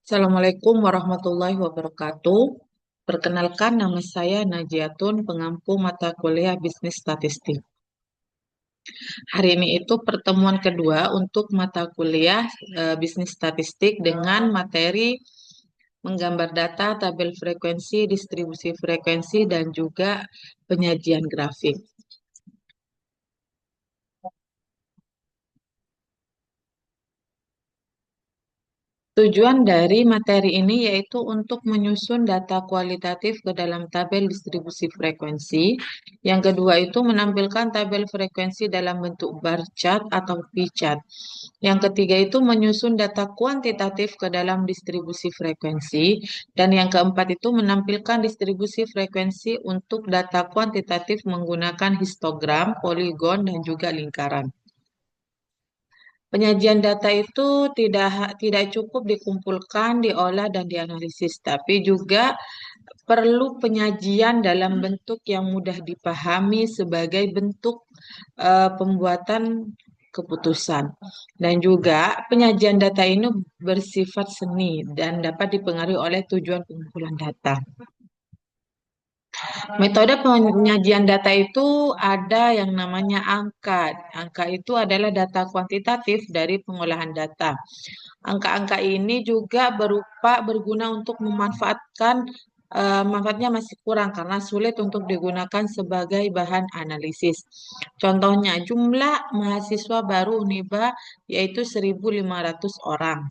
Assalamualaikum warahmatullahi wabarakatuh. Perkenalkan, nama saya Najiatun, pengampu mata kuliah Bisnis Statistik. Hari ini itu pertemuan kedua untuk mata kuliah Bisnis Statistik dengan materi menggambar data, tabel frekuensi, distribusi frekuensi, dan juga penyajian grafik. Tujuan dari materi ini yaitu untuk menyusun data kualitatif ke dalam tabel distribusi frekuensi. Yang kedua itu menampilkan tabel frekuensi dalam bentuk bar chart atau pie chart. Yang ketiga itu menyusun data kuantitatif ke dalam distribusi frekuensi. Dan yang keempat itu menampilkan distribusi frekuensi untuk data kuantitatif menggunakan histogram, poligon, dan juga lingkaran. Penyajian data itu tidak cukup dikumpulkan, diolah dan dianalisis, tapi juga perlu penyajian dalam bentuk yang mudah dipahami sebagai bentuk pembuatan keputusan. Dan juga penyajian data ini bersifat seni dan dapat dipengaruhi oleh tujuan pengumpulan data. Metode penyajian data itu ada yang namanya angka. Angka itu adalah data kuantitatif dari pengolahan data. Angka-angka ini juga berguna untuk memanfaatkan manfaatnya masih kurang karena sulit untuk digunakan sebagai bahan analisis. Contohnya jumlah mahasiswa baru UNIBA yaitu 1.500 orang.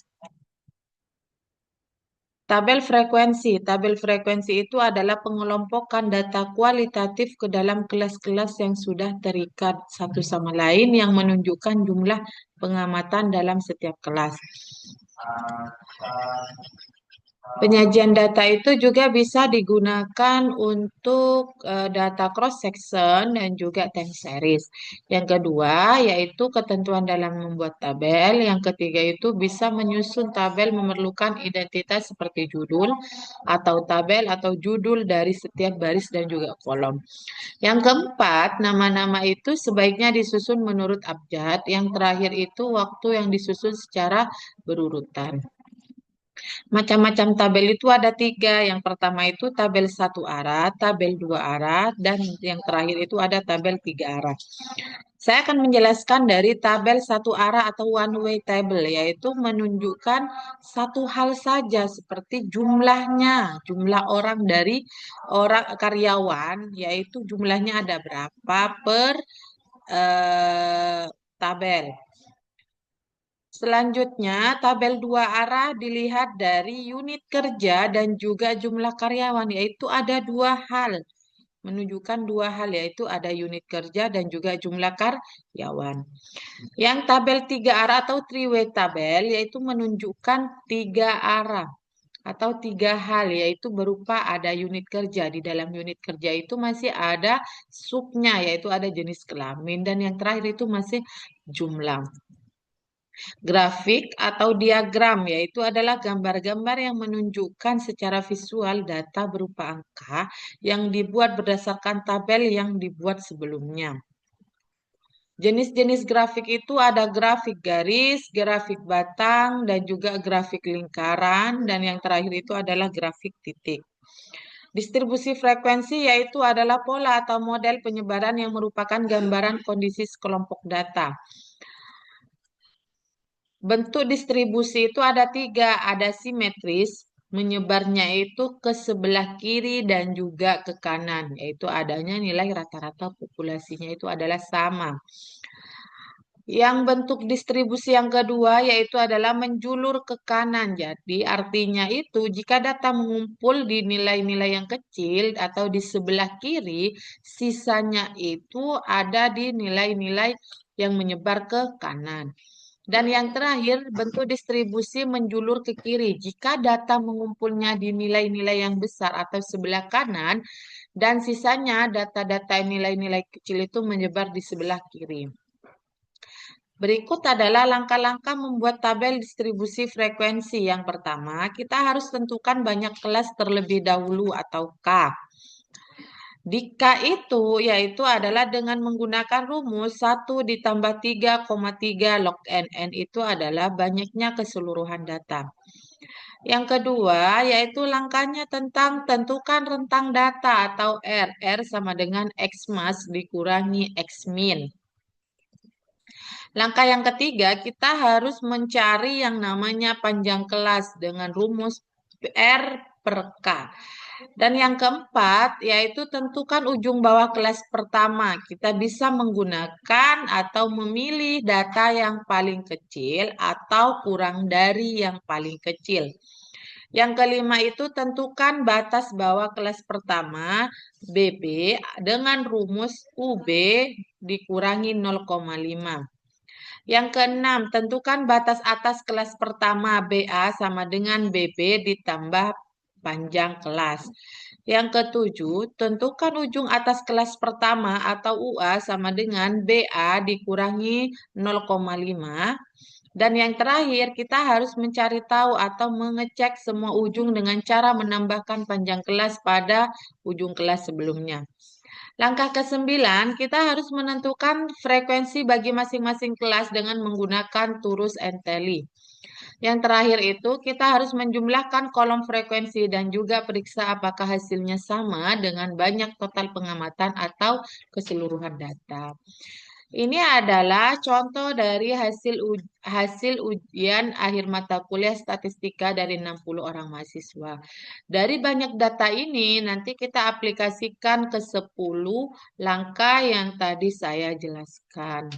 Tabel frekuensi. Tabel frekuensi itu adalah pengelompokan data kualitatif ke dalam kelas-kelas yang sudah terikat satu sama lain yang menunjukkan jumlah pengamatan dalam setiap kelas. Penyajian data itu juga bisa digunakan untuk data cross section dan juga time series. Yang kedua yaitu ketentuan dalam membuat tabel. Yang ketiga itu bisa menyusun tabel memerlukan identitas seperti judul atau tabel atau judul dari setiap baris dan juga kolom. Yang keempat, nama-nama itu sebaiknya disusun menurut abjad. Yang terakhir itu waktu yang disusun secara berurutan. Macam-macam tabel itu ada tiga. Yang pertama itu tabel satu arah, tabel dua arah, dan yang terakhir itu ada tabel tiga arah. Saya akan menjelaskan dari tabel satu arah atau one way table, yaitu menunjukkan satu hal saja seperti jumlahnya, jumlah orang dari orang karyawan, yaitu jumlahnya ada berapa per tabel. Selanjutnya, tabel dua arah dilihat dari unit kerja dan juga jumlah karyawan, yaitu ada dua hal, menunjukkan dua hal, yaitu ada unit kerja dan juga jumlah karyawan. Yang tabel tiga arah atau three-way tabel, yaitu menunjukkan tiga arah atau tiga hal, yaitu berupa ada unit kerja. Di dalam unit kerja itu masih ada subnya, yaitu ada jenis kelamin, dan yang terakhir itu masih jumlah. Grafik atau diagram yaitu adalah gambar-gambar yang menunjukkan secara visual data berupa angka yang dibuat berdasarkan tabel yang dibuat sebelumnya. Jenis-jenis grafik itu ada grafik garis, grafik batang, dan juga grafik lingkaran, dan yang terakhir itu adalah grafik titik. Distribusi frekuensi yaitu adalah pola atau model penyebaran yang merupakan gambaran kondisi sekelompok data. Bentuk distribusi itu ada tiga, ada simetris, menyebarnya itu ke sebelah kiri dan juga ke kanan, yaitu adanya nilai rata-rata populasinya itu adalah sama. Yang bentuk distribusi yang kedua yaitu adalah menjulur ke kanan. Jadi artinya itu jika data mengumpul di nilai-nilai yang kecil atau di sebelah kiri, sisanya itu ada di nilai-nilai yang menyebar ke kanan. Dan yang terakhir, bentuk distribusi menjulur ke kiri. Jika data mengumpulnya di nilai-nilai yang besar atau sebelah kanan, dan sisanya data-data nilai-nilai kecil itu menyebar di sebelah kiri. Berikut adalah langkah-langkah membuat tabel distribusi frekuensi. Yang pertama, kita harus tentukan banyak kelas terlebih dahulu atau K. Di K itu yaitu adalah dengan menggunakan rumus 1 ditambah 3,3 log N. N itu adalah banyaknya keseluruhan data. Yang kedua, yaitu langkahnya tentang tentukan rentang data atau R. R sama dengan X mas dikurangi X min. Langkah yang ketiga, kita harus mencari yang namanya panjang kelas dengan rumus R per K. Dan yang keempat, yaitu tentukan ujung bawah kelas pertama. Kita bisa menggunakan atau memilih data yang paling kecil atau kurang dari yang paling kecil. Yang kelima itu tentukan batas bawah kelas pertama BB dengan rumus UB dikurangi 0,5. Yang keenam, tentukan batas atas kelas pertama BA sama dengan BB ditambah panjang kelas. Yang ketujuh, tentukan ujung atas kelas pertama atau UA sama dengan BA dikurangi 0,5. Dan yang terakhir, kita harus mencari tahu atau mengecek semua ujung dengan cara menambahkan panjang kelas pada ujung kelas sebelumnya. Langkah ke-9, kita harus menentukan frekuensi bagi masing-masing kelas dengan menggunakan turus and tally. Yang terakhir itu, kita harus menjumlahkan kolom frekuensi dan juga periksa apakah hasilnya sama dengan banyak total pengamatan atau keseluruhan data. Ini adalah contoh dari hasil ujian akhir mata kuliah statistika dari 60 orang mahasiswa. Dari banyak data ini nanti kita aplikasikan ke 10 langkah yang tadi saya jelaskan.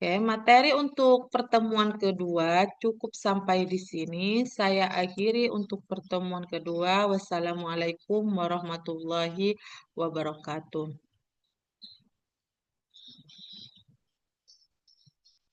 Oke, materi untuk pertemuan kedua cukup sampai di sini. Saya akhiri untuk pertemuan kedua. Wassalamualaikum warahmatullahi wabarakatuh.